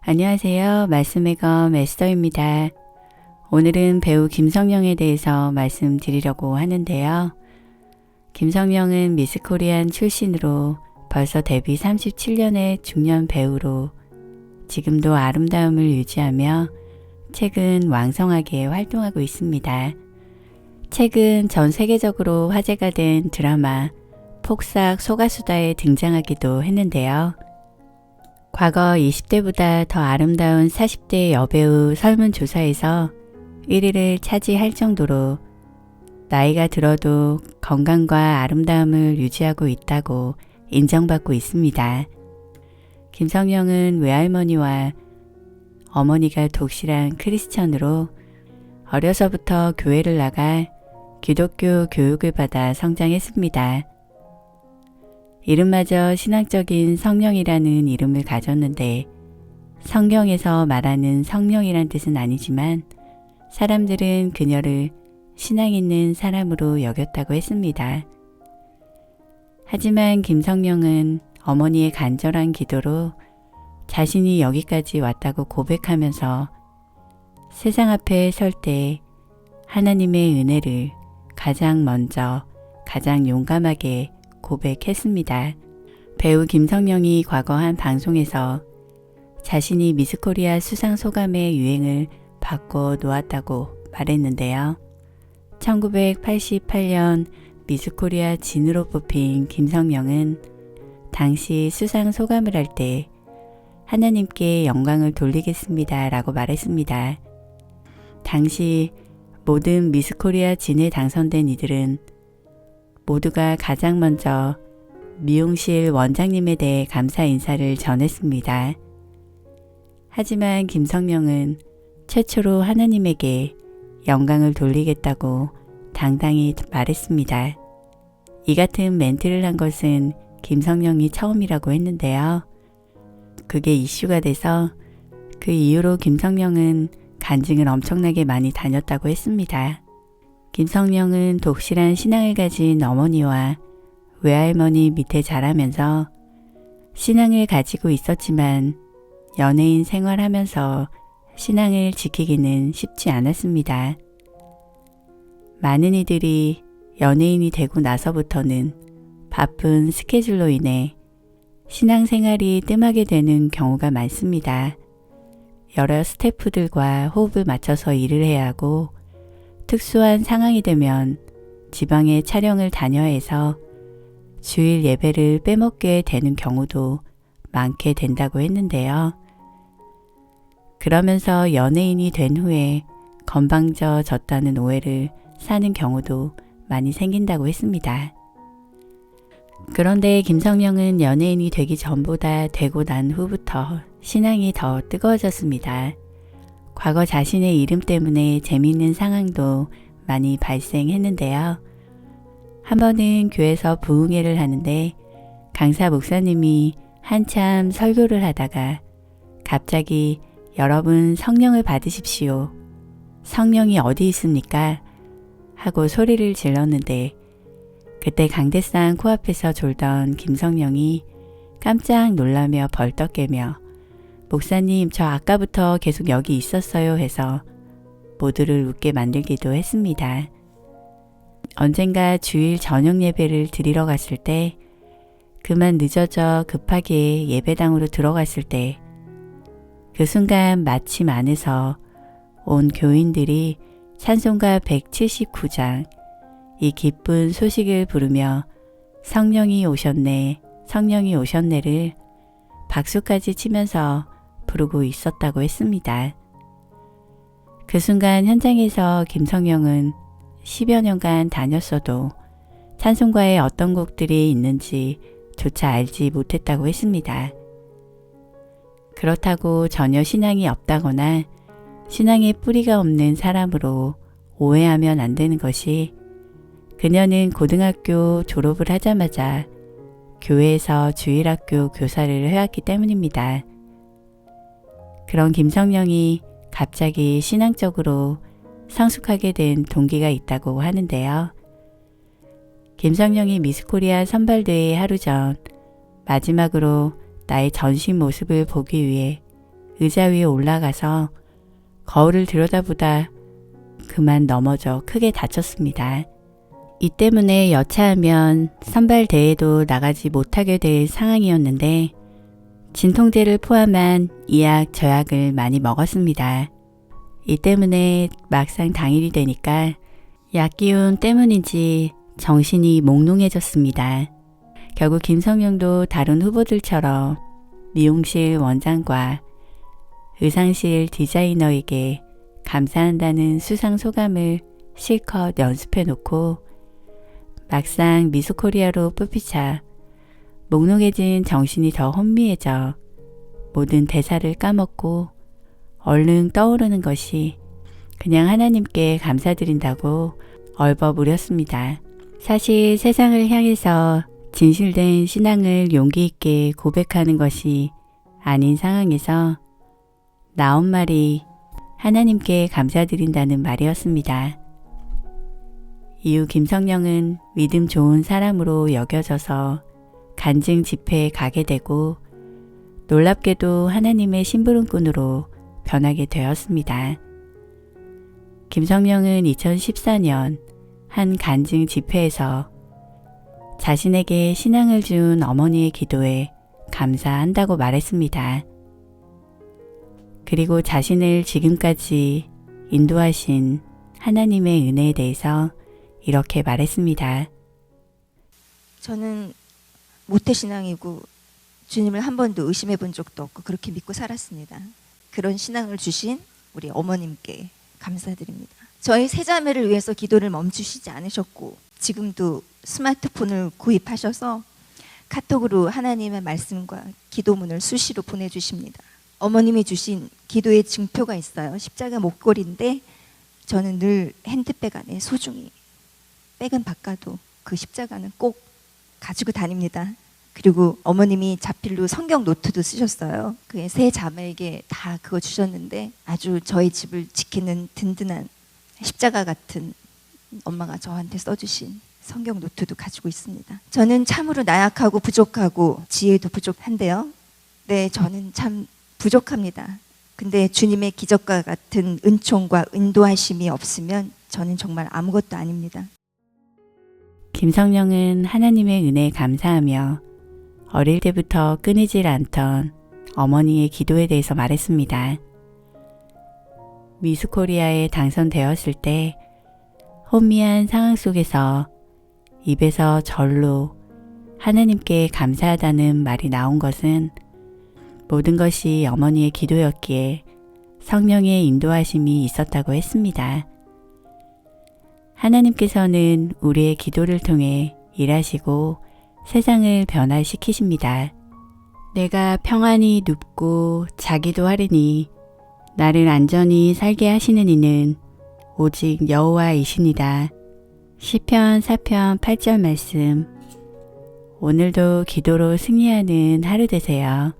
안녕하세요. 말씀의 검 에스더입니다. 오늘은 배우 김성령에 대해서 말씀드리려고 하는데요. 김성령은 미스코리안 출신으로 벌써 데뷔 37년의 중년 배우로 지금도 아름다움을 유지하며 최근 왕성하게 활동하고 있습니다. 최근 전 세계적으로 화제가 된 드라마 폭삭 소가수다에 등장하기도 했는데요. 과거 20대보다 더 아름다운 40대 여배우 설문조사에서 1위를 차지할 정도로 나이가 들어도 건강과 아름다움을 유지하고 있다고 인정받고 있습니다. 김성령은 외할머니와 어머니가 독실한 크리스천으로 어려서부터 교회를 나가 기독교 교육을 받아 성장했습니다. 이름마저 신앙적인 성령이라는 이름을 가졌는데 성경에서 말하는 성령이란 뜻은 아니지만 사람들은 그녀를 신앙 있는 사람으로 여겼다고 했습니다. 하지만 김성령은 어머니의 간절한 기도로 자신이 여기까지 왔다고 고백하면서 세상 앞에 설 때 하나님의 은혜를 가장 먼저 가장 용감하게 고백했습니다. 배우 김성령이 과거 한 방송에서 자신이 미스코리아 수상 소감의 유행을 바꿔 놓았다고 말했는데요. 1988년 미스코리아 진으로 뽑힌 김성령은 당시 수상 소감을 할 때 하나님께 영광을 돌리겠습니다 라고 말했습니다. 당시 모든 미스코리아 진에 당선된 이들은 모두가 가장 먼저 미용실 원장님에 대해 감사 인사를 전했습니다. 하지만 김성령은 최초로 하나님에게 영광을 돌리겠다고 당당히 말했습니다. 이 같은 멘트를 한 것은 김성령이 처음이라고 했는데요. 그게 이슈가 돼서 그 이후로 김성령은 간증을 엄청나게 많이 다녔다고 했습니다. 김성령은 독실한 신앙을 가진 어머니와 외할머니 밑에 자라면서 신앙을 가지고 있었지만 연예인 생활하면서 신앙을 지키기는 쉽지 않았습니다. 많은 이들이 연예인이 되고 나서부터는 바쁜 스케줄로 인해 신앙생활이 뜸하게 되는 경우가 많습니다. 여러 스태프들과 호흡을 맞춰서 일을 해야 하고 특수한 상황이 되면 지방에 촬영을 다녀야 해서 주일 예배를 빼먹게 되는 경우도 많게 된다고 했는데요. 그러면서 연예인이 된 후에 건방져졌다는 오해를 사는 경우도 많이 생긴다고 했습니다. 그런데 김성령은 연예인이 되기 전보다 되고 난 후부터 신앙이 더 뜨거워졌습니다. 과거 자신의 이름 때문에 재미있는 상황도 많이 발생했는데요. 한 번은 교회에서 부흥회를 하는데 강사 목사님이 한참 설교를 하다가 갑자기 여러분 성령을 받으십시오. 성령이 어디 있습니까? 하고 소리를 질렀는데 그때 강대상 코앞에서 졸던 김성령이 깜짝 놀라며 벌떡 깨며 목사님 저 아까부터 계속 여기 있었어요 해서 모두를 웃게 만들기도 했습니다. 언젠가 주일 저녁 예배를 드리러 갔을 때 그만 늦어져 급하게 예배당으로 들어갔을 때 그 순간 마침 안에서 온 교인들이 찬송가 179장 이 기쁜 소식을 부르며 성령이 오셨네, 성령이 오셨네를 박수까지 치면서 부르고 있었다고 했습니다. 그 순간 현장에서 김성령은 10여 년간 다녔어도 찬송가에 어떤 곡들이 있는지 조차 알지 못했다고 했습니다. 그렇다고 전혀 신앙이 없다거나 신앙의 뿌리가 없는 사람으로 오해하면 안 되는 것이 그녀는 고등학교 졸업을 하자마자 교회에서 주일학교 교사를 해왔기 때문입니다. 그런 김성령이 갑자기 신앙적으로 성숙하게 된 동기가 있다고 하는데요. 김성령이 미스코리아 선발대회 하루 전 마지막으로 나의 전신 모습을 보기 위해 의자 위에 올라가서 거울을 들여다보다 그만 넘어져 크게 다쳤습니다. 이 때문에 여차하면 선발 대회도 나가지 못하게 될 상황이었는데 진통제를 포함한 이약 저약을 많이 먹었습니다. 이 때문에 막상 당일이 되니까 약기운 때문인지 정신이 몽롱해졌습니다. 결국 김성령도 다른 후보들처럼 미용실 원장과 의상실 디자이너에게 감사한다는 수상 소감을 실컷 연습해 놓고 막상 미스코리아로 뽑히자 몽롱해진 정신이 더 혼미해져 모든 대사를 까먹고 얼른 떠오르는 것이 그냥 하나님께 감사드린다고 얼버무렸습니다. 사실 세상을 향해서 진실된 신앙을 용기 있게 고백하는 것이 아닌 상황에서 나온 말이 하나님께 감사드린다는 말이었습니다. 이후 김성령은 믿음 좋은 사람으로 여겨져서 간증 집회에 가게 되고 놀랍게도 하나님의 심부름꾼으로 변하게 되었습니다. 김성령은 2014년 한 간증 집회에서 자신에게 신앙을 준 어머니의 기도에 감사한다고 말했습니다. 그리고 자신을 지금까지 인도하신 하나님의 은혜에 대해서 이렇게 말했습니다. 저는 모태신앙이고 주님을 한 번도 의심해 본 적도 없고 그렇게 믿고 살았습니다. 그런 신앙을 주신 우리 어머님께 감사드립니다. 저희 세 자매를 위해서 기도를 멈추시지 않으셨고 지금도 스마트폰을 구입하셔서 카톡으로 하나님의 말씀과 기도문을 수시로 보내주십니다. 어머님이 주신 기도의 증표가 있어요. 십자가 목걸이인데 저는 늘 핸드백 안에 소중히 백은 바꿔도 그 십자가는 꼭 가지고 다닙니다. 그리고 어머님이 자필로 성경 노트도 쓰셨어요. 그 세 자매에게 다 그거 주셨는데 아주 저희 집을 지키는 든든한 십자가 같은 엄마가 저한테 써주신 성경 노트도 가지고 있습니다. 저는 참으로 나약하고 부족하고 지혜도 부족한데요. 네, 저는 참 부족합니다. 근데 주님의 기적과 같은 은총과 인도하심이 없으면 저는 정말 아무것도 아닙니다. 김성령은 하나님의 은혜에 감사하며 어릴 때부터 끊이질 않던 어머니의 기도에 대해서 말했습니다. 미스코리아에 당선되었을 때 혼미한 상황 속에서 입에서 절로 하나님께 감사하다는 말이 나온 것은 모든 것이 어머니의 기도였기에 성령의 인도하심이 있었다고 했습니다. 하나님께서는 우리의 기도를 통해 일하시고 세상을 변화시키십니다. 내가 평안히 눕고 자기도 하리니 나를 안전히 살게 하시는 이는 오직 여호와이시니라. 시편 4편 8절 말씀. 오늘도 기도로 승리하는 하루 되세요.